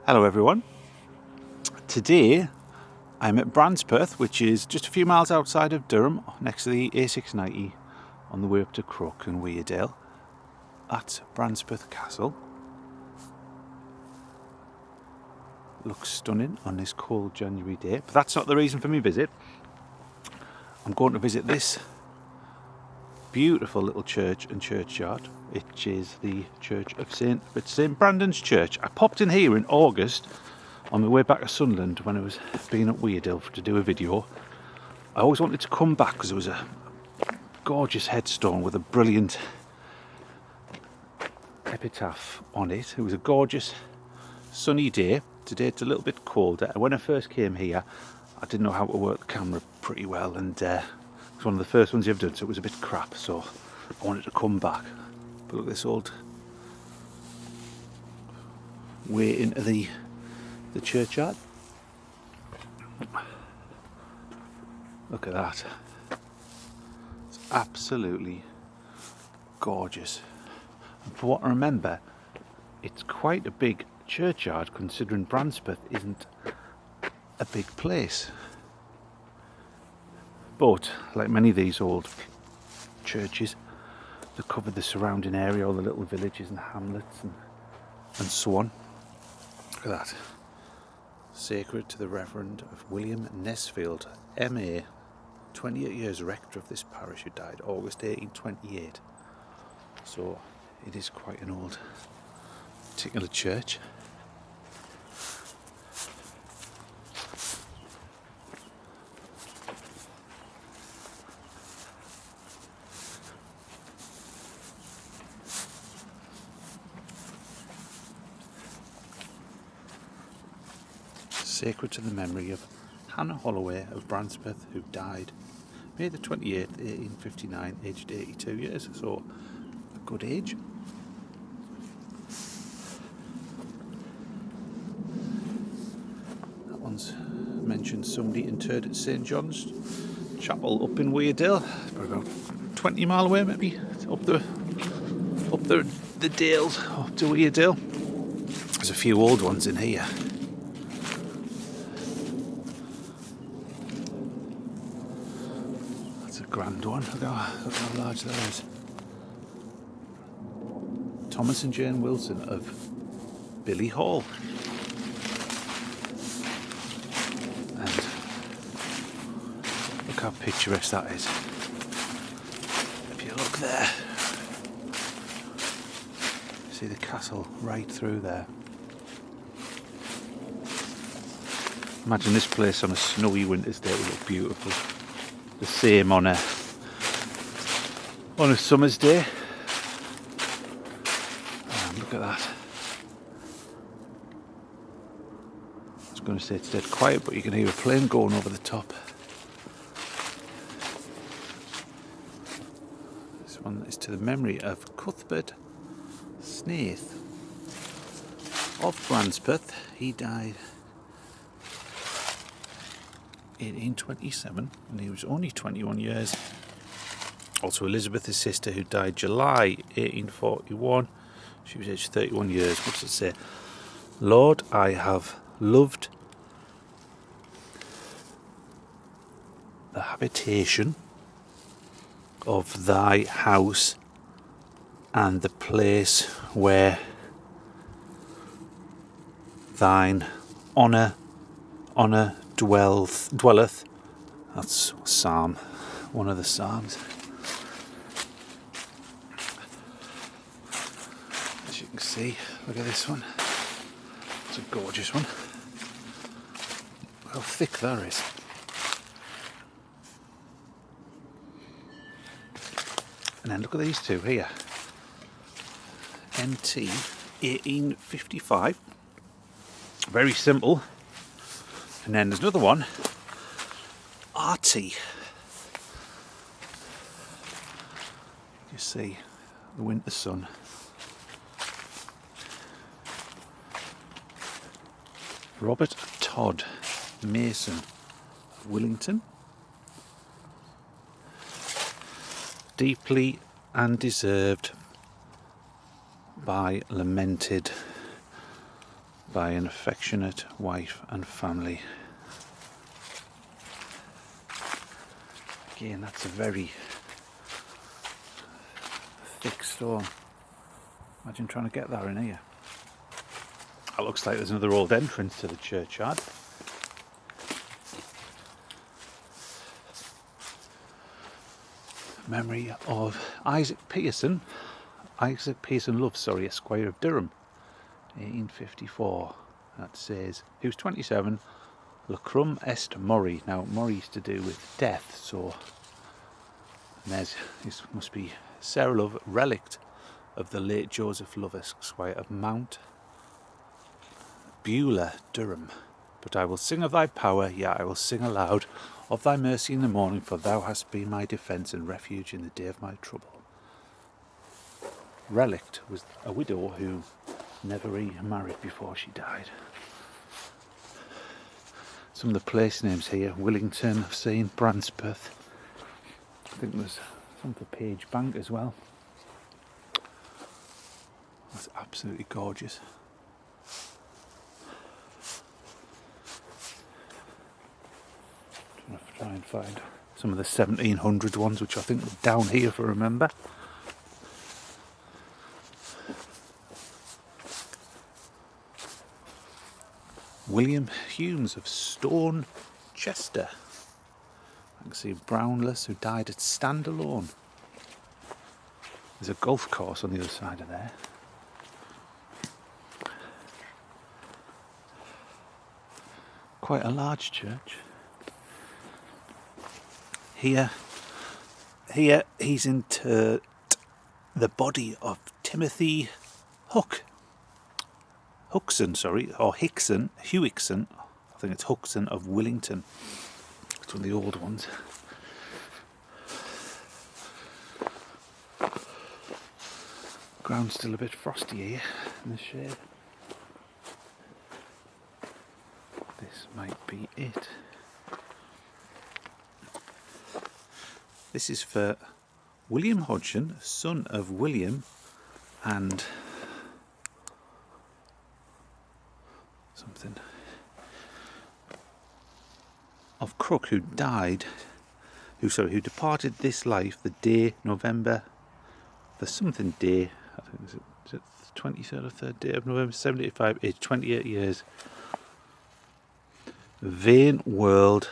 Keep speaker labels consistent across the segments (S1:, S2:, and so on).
S1: Hello everyone. Today I'm at Brancepeth, which is just a few miles outside of Durham, next to the A690 on the way up to Crook and Weardale. That's Brancepeth Castle. Looks stunning on this cold January day, but that's not the reason for my visit. I'm going to visit this beautiful little church and churchyard, which is the church of St Brandon's Church. I popped in here in August on my way back to Sunderland when I was being at Weardale to do a video. I always wanted to come back because there was a gorgeous headstone with a brilliant epitaph on it. It was a gorgeous sunny day. Today it's a little bit colder. When I first came here, I didn't know how to work the camera pretty well, and it's one of the first ones you've done, so it was a bit crap, so I wanted to come back. But look at this old way into the churchyard. Look at that. It's absolutely gorgeous. And for what I remember, it's quite a big churchyard considering Brancepeth isn't a big place. But like many of these old churches, they cover the surrounding area, all the little villages and hamlets and so on. Look at that. Sacred to the Reverend of William Nesfield, MA, 28 years rector of this parish, who died August 1828. So it is quite an old particular church. Sacred to the memory of Hannah Holloway of Brancepeth, who died May the 28th, 1859, aged 82 years, so a good age. That one's mentioned somebody interred at St John's Chapel up in Weardale. It's probably about 20 mile away, maybe, up the dales, up to Weardale. There's a few old ones in here. Grand one. Look how large that is. Thomas and Jane Wilson of Billy Hall. And look how picturesque that is. If you look there, see the castle right through there. Imagine this place on a snowy winter's day would look beautiful. The same on a summer's day. Look at that. I was going to say it's dead quiet, but you can hear a plane going over the top. This one is to the memory of Cuthbert Snaith of Brancepeth. He died 1827, and he was only 21 years. Also Elizabeth, his sister, who died July 1841. She was aged 31 years. What does it say? Lord, I have loved the habitation of thy house and the place where thine honour dwelleth. That's Psalm, one of the Psalms. As you can see, look at this one. It's a gorgeous one. Look how thick that is. And then look at these two here. NT 1855. Very simple. And then there's another one, RT. You see the winter sun. Robert Todd Mason of Willington. Deeply and deserved by lamented by an affectionate wife and family. Again, that's a very thick stone. Imagine trying to get that in here. That looks like there's another old entrance to the churchyard. Memory of Isaac Pearson Love, Esquire of Durham, 1854. That says he was 27. Lacrum est mori. Now mori is to do with death, so this must be Sarah Love, relict of the late Joseph Love, Esquire of Mount Beulah, Durham. But I will sing of thy power, yea, I will sing aloud of thy mercy in the morning, for thou hast been my defence and refuge in the day of my trouble. Relict was a widow who never remarried before she died. Some of the place names here: Willington, I've seen, Brancepeth. I think there's some for Page Bank as well. That's absolutely gorgeous. Try and find some of the 1700 ones, which I think were down here, if I remember. William Humes of Stone Chester. I can see Brownless, who died at Standalone. There's a golf course on the other side of there. Quite a large church. Here he's interred the body of Timothy Huxon, Huixon. I think it's Huxon of Willington. It's one of the old ones. Ground's still a bit frosty here in the shade. This might be it. This is for William Hodgson, son of William and something of Crook, who departed this life the day November, the something day, I think is it 23rd or 3rd day of November 75, aged 28 years. Vain world.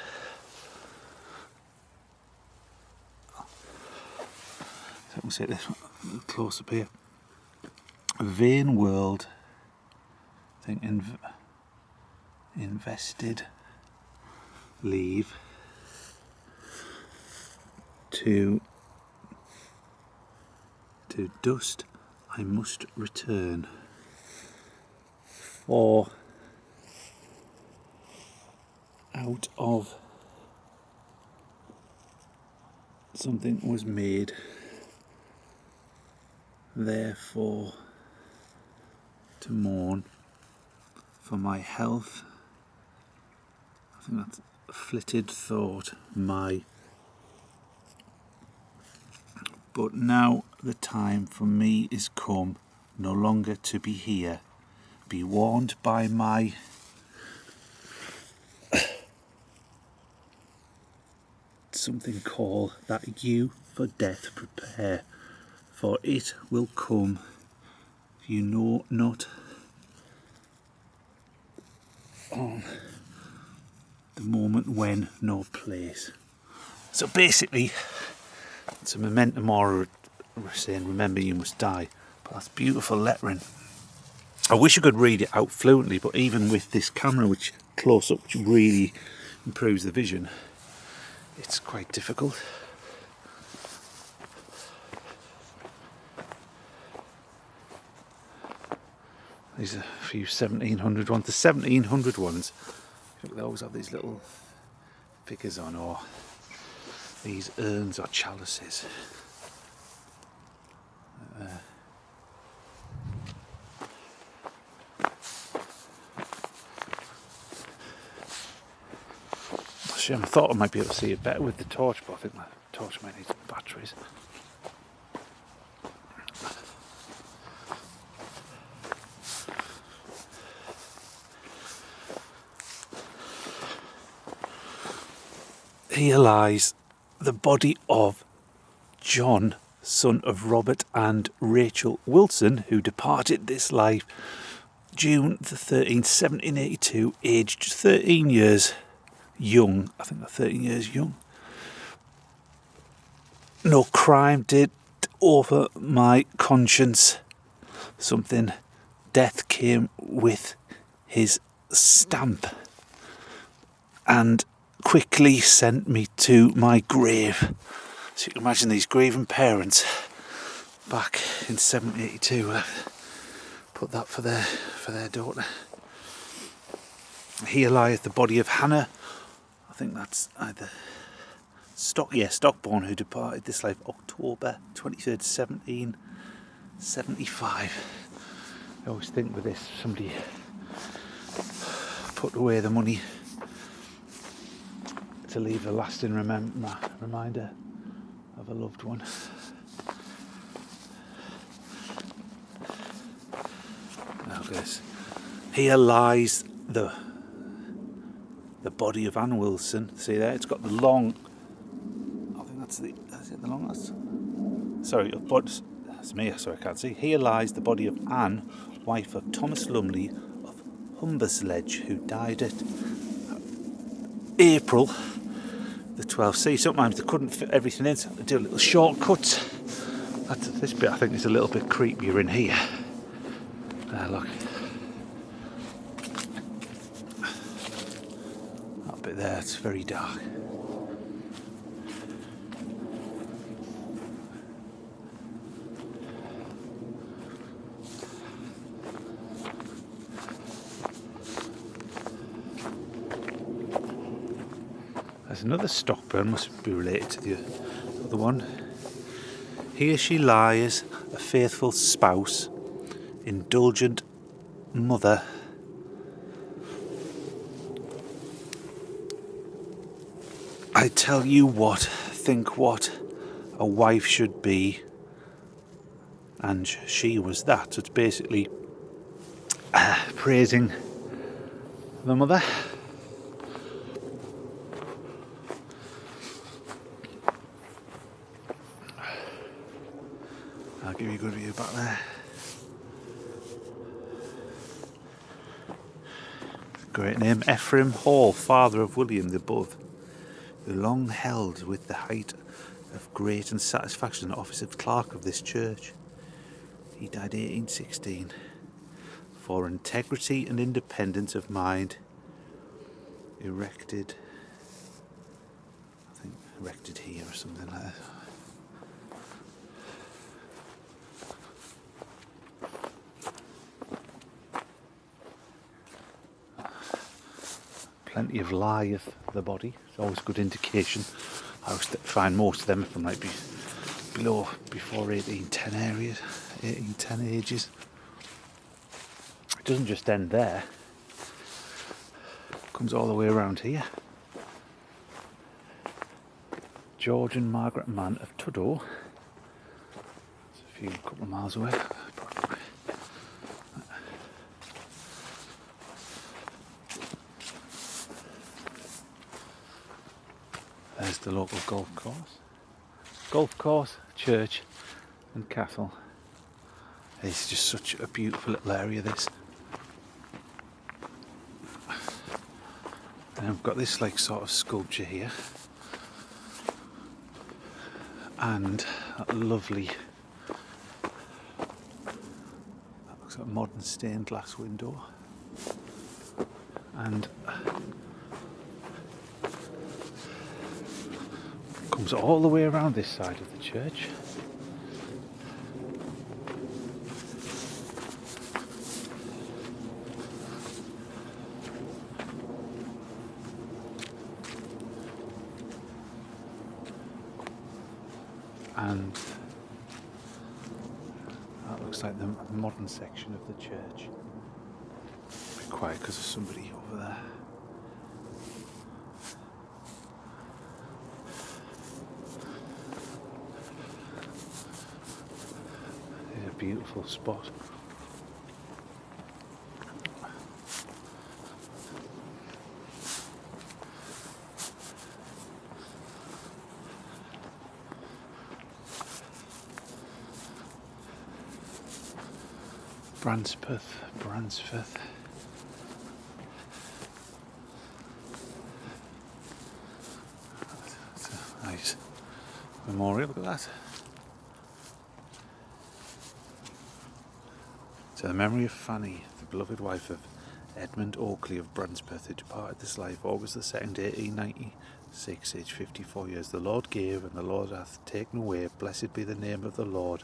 S1: So we'll say this one a little close up here. Vain world. I think invested leave to dust I must return, for out of something was made, therefore to mourn for my health. I think that's a flitted thought, but now the time for me is come, no longer to be here. Be warned by my something call, that you for death prepare, for it will come, you know not on the moment, when, nor place. So basically it's a memento mori saying remember you must die, but that's beautiful lettering. I wish I could read it out fluently, but even with this camera which close up, which really improves the vision, it's quite difficult. These are a few 1700 ones. The 1700 ones, they always have these little figures on, or these urns or chalices. I thought I might be able to see it better with the torch, but I think the torch might need some batteries. Here lies the body of John, son of Robert and Rachel Wilson, who departed this life June the 13th, 1782, aged 13 years young. I think they're 13 years young. No crime did over my conscience. Something death came with his stamp and quickly sent me to my grave. So you can imagine these grieving parents back in 1782 put that for their daughter. Here lieth the body of Hannah. I think that's either Stockborn, who departed this life October 23rd, 1775. I always think with this, somebody put away the money to leave a lasting reminder of a loved one. Now this. Here lies the body of Anne Wilson. See there? It's got the long. I think that's it the longest? Sorry, but that's me. Sorry, I can't see. Here lies the body of Anne, wife of Thomas Lumley of Humbersledge, who died at April the 12th. See, sometimes they couldn't fit everything in, so they do a little shortcut. This bit I think is a little bit creepier in here. Look. That bit there, it's very dark. There's another Stockburn, must be related to the other one. Here she lies, a faithful spouse, indulgent mother, I tell you what, think what a wife should be, and she was that. So it's basically praising the mother. I'll give you a good view back there. Great name, Ephraim Hall, father of William the above, who long held with the height of great and satisfaction the office of clerk of this church. He died 1816. For integrity and independence of mind, erected here or something like that. Plenty of lieth the body. It's always a good indication. I always find most of them from like below before 1810 ages. It doesn't just end there. It comes all the way around here. George and Margaret Mann of Tudor. It's a couple of miles away. There's the local golf course. Golf course, church and castle. It's just such a beautiful little area, this. And I've got this like sort of sculpture here. And that lovely, that looks like a modern stained glass window. And comes all the way around this side of the church. And that looks like the modern section of the church. Be quiet because there's somebody over there. Beautiful spot. Brancepeth. It's a nice memorial, look at that. To the memory of Fanny, the beloved wife of Edmund Oakley of Brancepeth, who departed this life August the 2nd, 1896, aged 54 years. The Lord gave and the Lord hath taken away. Blessed be the name of the Lord.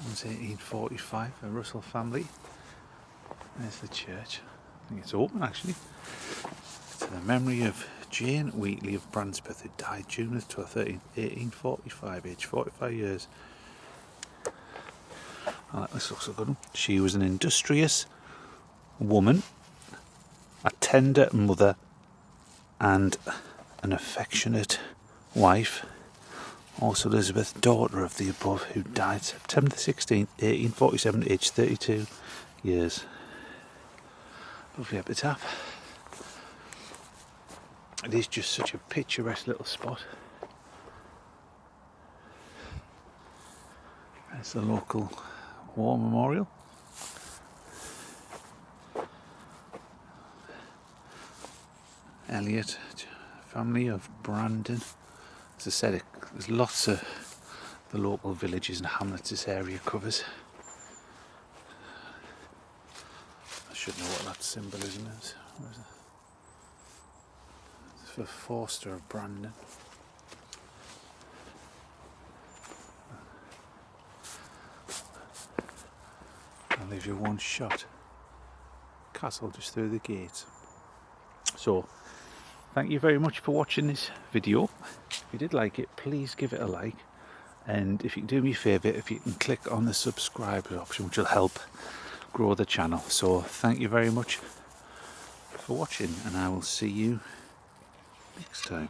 S1: It was 1845, a Russell family. There's the church. I think it's open actually. To the memory of Jane Wheatley of Brancepeth, who died June the 12th, 1845, aged 45 years. Oh, this looks a good one. She was an industrious woman, a tender mother, and an affectionate wife. Also Elizabeth, daughter of the above, who died September the 16th, 1847, aged 32 years. Lovely epitaph. It is just such a picturesque little spot. There's the local war memorial. Elliot family of Brandon. As I said, there's lots of the local villages and hamlets this area covers. I should know what that symbolism is. Where is it? It's for Forster of Brandon. I'll leave you one shot. Castle just through the gates. So, thank you very much for watching this video. If you did like it, please give it a like. And if you can do me a favour, if you can click on the subscribe option, which will help grow the channel. So thank you very much for watching, and I will see you next time.